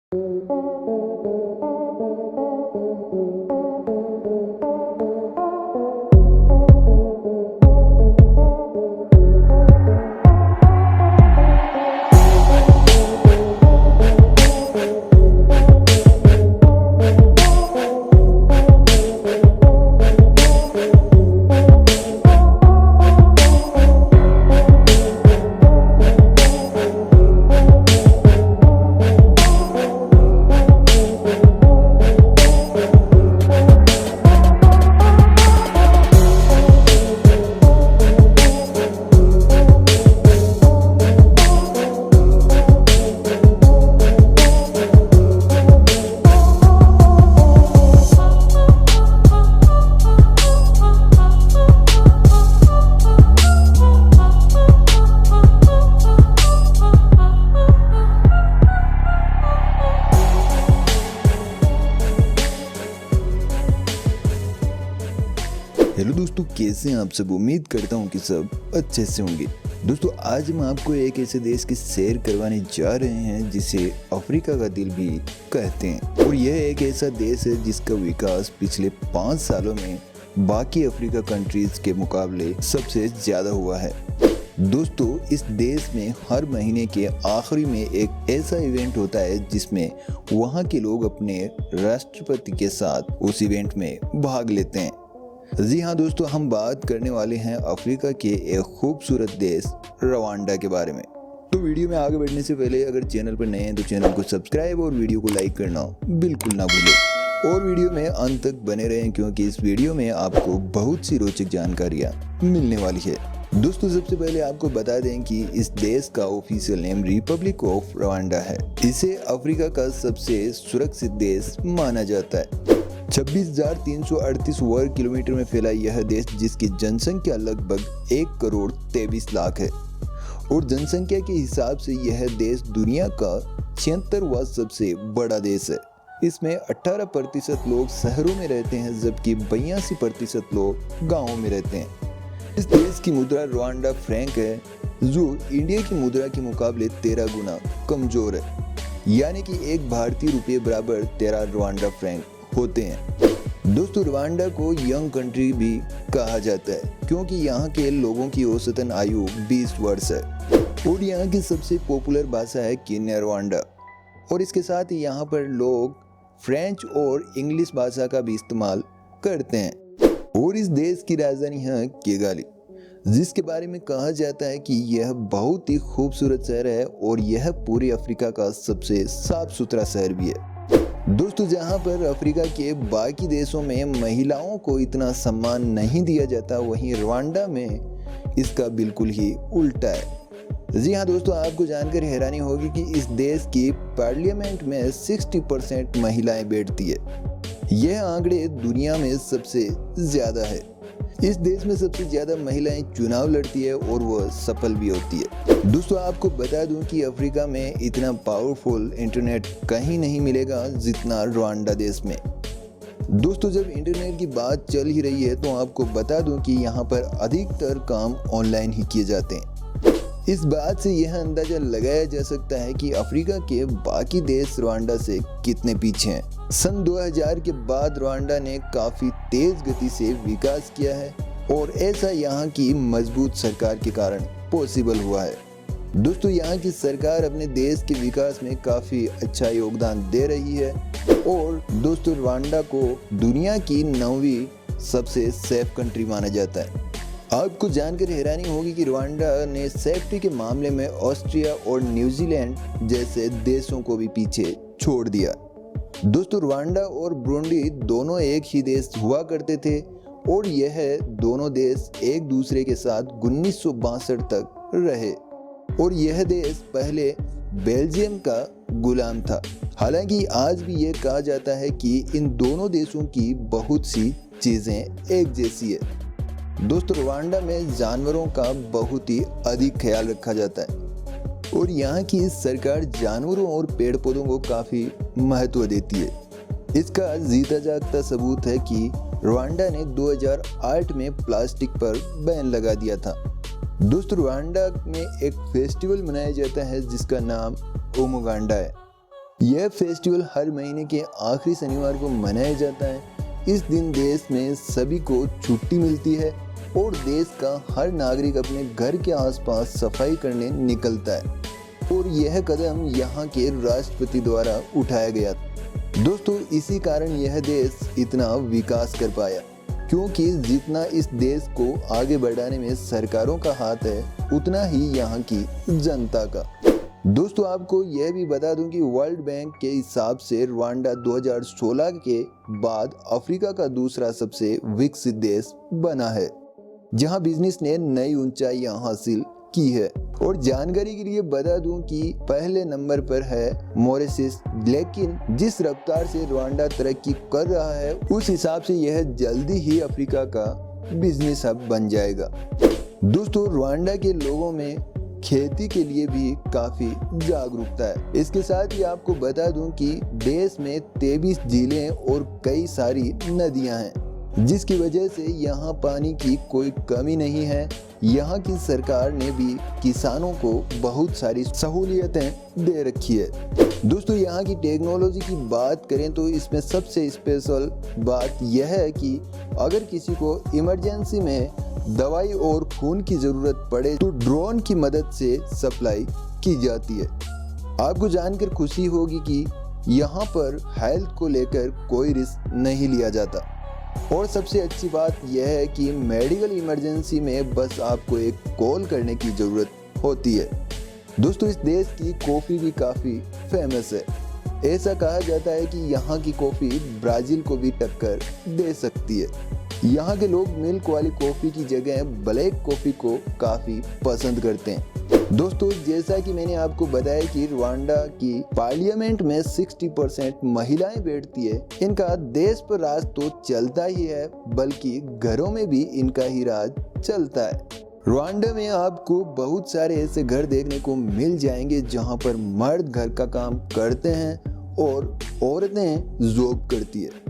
Hello दोस्तों, कैसे हैं आप सब। उम्मीद करता हूं कि सब अच्छे से होंगे। दोस्तों, आज हम आपको एक ऐसे देश की सैर करवाने जा रहे हैं जिसे अफ्रीका का दिल भी कहते हैं। और यह एक ऐसा देश है जिसका विकास पिछले 5 सालों में बाकी अफ्रीका कंट्रीज के मुकाबले सबसे ज़्यादा हुआ है। दोस्तों, इस देश में हर महीने के आखिरी में एक ऐसा इवेंट होता है जिसमें वहाँ के लोग अपने राष्ट्रपति के साथ उस इवेंट में भाग लेते हैं। जी हाँ दोस्तों, हम बात करने वाले हैं अफ्रीका के एक खूबसूरत देश रवांडा के बारे में। तो वीडियो में आगे बढ़ने से पहले अगर चैनल पर नए हैं तो चैनल को सब्सक्राइब और वीडियो को लाइक करना बिल्कुल ना भूलें। और वीडियो में अंत तक बने रहें क्योंकि इस वीडियो में आपको बहुत सी रोचक जानकारियाँ मिलने वाली है। दोस्तों, सबसे पहले आपको बता दें कि इस देश का official name Republic of Rwanda है। इसे अफ्रीका का सबसे सुरक्षित देश माना जाता है। 26,338 वर्ग किलोमीटर में फैला यह देश, जिसकी जनसंख्या लगभग 1,23,00,000 है और जनसंख्या के हिसाब से यह देश दुनिया का 76वां सबसे बड़ा देश है। इसमें 18% लोग शहरों में रहते हैं जबकि 82% लोग गाँवों में रहते हैं। इस देश की मुद्रा रवांडा फ्रैंक है, जो इंडिया की मुद्रा के मुकाबले 13 गुना कमजोर है, यानी कि एक भारतीय रुपये बराबर 13 रवांडा फ्रैंक होते हैं। दोस्तों, रवांडा को यंग कंट्री भी कहा जाता है क्योंकि यहाँ के लोगों की औसतन आयु 20 वर्ष है और यहाँ की सबसे पॉपुलर भाषा है किन्या-रवांडा। और इसके साथ ही यहाँ पर लोग फ्रेंच और इंग्लिश भाषा का भी इस्तेमाल करते हैं। और इस देश की राजधानी है किगाली, जिसके बारे में कहा जाता है कि यह बहुत ही खूबसूरत शहर है और यह पूरे अफ्रीका का सबसे साफ सुथरा शहर भी है। दोस्तों, जहां पर अफ्रीका के बाकी देशों में महिलाओं को इतना सम्मान नहीं दिया जाता, वहीं रवांडा में इसका बिल्कुल ही उल्टा है। जी हाँ दोस्तों, आपको जानकर हैरानी होगी कि इस देश की पार्लियामेंट में 60% महिलाएं बैठती है। यह आंकड़े दुनिया में सबसे ज़्यादा है। इस देश में सबसे ज़्यादा महिलाएं चुनाव लड़ती है और वह सफल भी होती है। दोस्तों, आपको बता दूं कि अफ्रीका में इतना पावरफुल इंटरनेट कहीं नहीं मिलेगा जितना रवांडा देश में। दोस्तों, जब इंटरनेट की बात चल ही रही है तो आपको बता दूं कि यहाँ पर अधिकतर काम ऑनलाइन ही किए जाते हैं। इस बात से यह अंदाजा लगाया जा सकता है कि अफ्रीका के बाकी देश रवांडा से कितने पीछे हैं। सन 2000 के बाद रवांडा ने काफ़ी तेज गति से विकास किया है और ऐसा यहाँ की मजबूत सरकार के कारण पॉसिबल हुआ है। दोस्तों, यहाँ की सरकार अपने देश के विकास में काफ़ी अच्छा योगदान दे रही है और दोस्तों, रवांडा को दुनिया की 9वीं सबसे सेफ कंट्री माना जाता है। आपको जानकर हैरानी होगी कि रवांडा ने सेफ्टी के मामले में ऑस्ट्रिया और न्यूजीलैंड जैसे देशों को भी पीछे छोड़ दिया। दोस्तों, रवांडा और ब्रुंडी दोनों एक ही देश हुआ करते थे और यह दोनों देश एक दूसरे के साथ 1962 तक रहे और यह देश पहले बेल्जियम का गुलाम था। हालांकि आज भी यह कहा जाता है कि इन दोनों देशों की बहुत सी चीज़ें एक जैसी है। दोस्तों, रवांडा में जानवरों का बहुत ही अधिक ख्याल रखा जाता है और यहाँ की सरकार जानवरों और पेड़ पौधों को काफ़ी महत्व देती है। इसका जीता जागता सबूत है कि रवांडा ने 2008 में प्लास्टिक पर बैन लगा दिया था। दोस्तों, रवांडा में एक फेस्टिवल मनाया जाता है जिसका नाम ओमोगांडा है यह फेस्टिवल हर महीने के आखिरी शनिवार को मनाया जाता है। इस दिन देश में सभी को छुट्टी मिलती है और देश का हर नागरिक अपने घर के आसपास सफाई करने निकलता है और यह कदम यहाँ के राष्ट्रपति द्वारा उठाया गया। दोस्तों, इसी कारण यह देश इतना विकास कर पाया, क्योंकि जितना इस देश को आगे बढ़ाने में सरकारों का हाथ है उतना ही यहाँ की जनता का। दोस्तों, आपको यह भी बता दूं कि वर्ल्ड बैंक के हिसाब से रवांडा 2016 के बाद अफ्रीका का दूसरा सबसे विकसित देश बना है, जहां बिजनेस ने नई ऊंचाइयां हासिल की है। और जानकारी के लिए बता दूं कि पहले नंबर पर है मॉरिशस, लेकिन जिस रफ्तार से रवांडा तरक्की कर रहा है उस हिसाब से यह जल्दी ही अफ्रीका का बिजनेस हब बन जाएगा। दोस्तों, रवांडा के लोगों में खेती के लिए भी काफी जागरूकता है। इसके साथ ही आपको बता दूं कि देश में 23 झीलें और कई सारी नदियां हैं, जिसकी वजह से यहाँ पानी की कोई कमी नहीं है। यहाँ की सरकार ने भी किसानों को बहुत सारी सहूलियतें दे रखी है। दोस्तों, यहाँ की टेक्नोलॉजी की बात करें तो इसमें सबसे स्पेशल बात यह है कि अगर किसी को इमरजेंसी में दवाई और खून की जरूरत पड़े तो ड्रोन की मदद से सप्लाई की जाती है। आपको जानकर खुशी होगी कि यहाँ पर हेल्थ को लेकर कोई रिस्क नहीं लिया जाता। और सबसे अच्छी बात यह है कि मेडिकल इमरजेंसी में बस आपको एक कॉल करने की जरूरत होती है। दोस्तों, इस देश की कॉफ़ी भी काफ़ी फेमस है। ऐसा कहा जाता है कि यहाँ की कॉफ़ी ब्राज़ील को भी टक्कर दे सकती है। यहाँ के लोग मिल्क वाली कॉफ़ी की जगह ब्लैक कॉफ़ी को काफ़ी पसंद करते हैं। दोस्तों, जैसा कि मैंने आपको बताया कि रवांडा की पार्लियामेंट में 60% महिलाएं बैठती है। इनका देश पर राज तो चलता ही है, बल्कि घरों में भी इनका ही राज चलता है। रवांडा में आपको बहुत सारे ऐसे घर देखने को मिल जाएंगे जहां पर मर्द घर का काम करते हैं और औरतें जॉब करती है।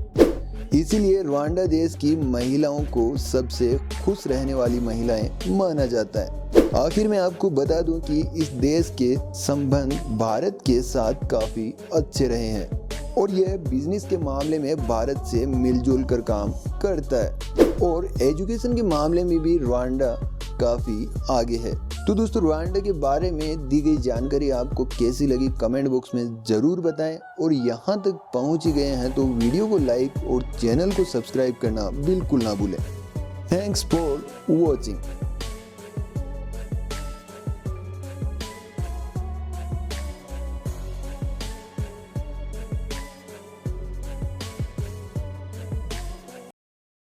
इसीलिए रवांडा देश की महिलाओं को सबसे खुश रहने वाली महिलाएं माना जाता है। आखिर में आपको बता दूं कि इस देश के संबंध भारत के साथ काफी अच्छे रहे हैं और यह बिजनेस के मामले में भारत से मिलजुल कर काम करता है और एजुकेशन के मामले में भी रवांडा काफी आगे है। तो दोस्तों, रवांडा के बारे में दी गई जानकारी आपको कैसी लगी कमेंट बॉक्स में जरूर बताएं और यहाँ तक पहुँच गए हैं तो वीडियो को लाइक और चैनल को सब्सक्राइब करना बिल्कुल ना भूलें। Thanks for watching.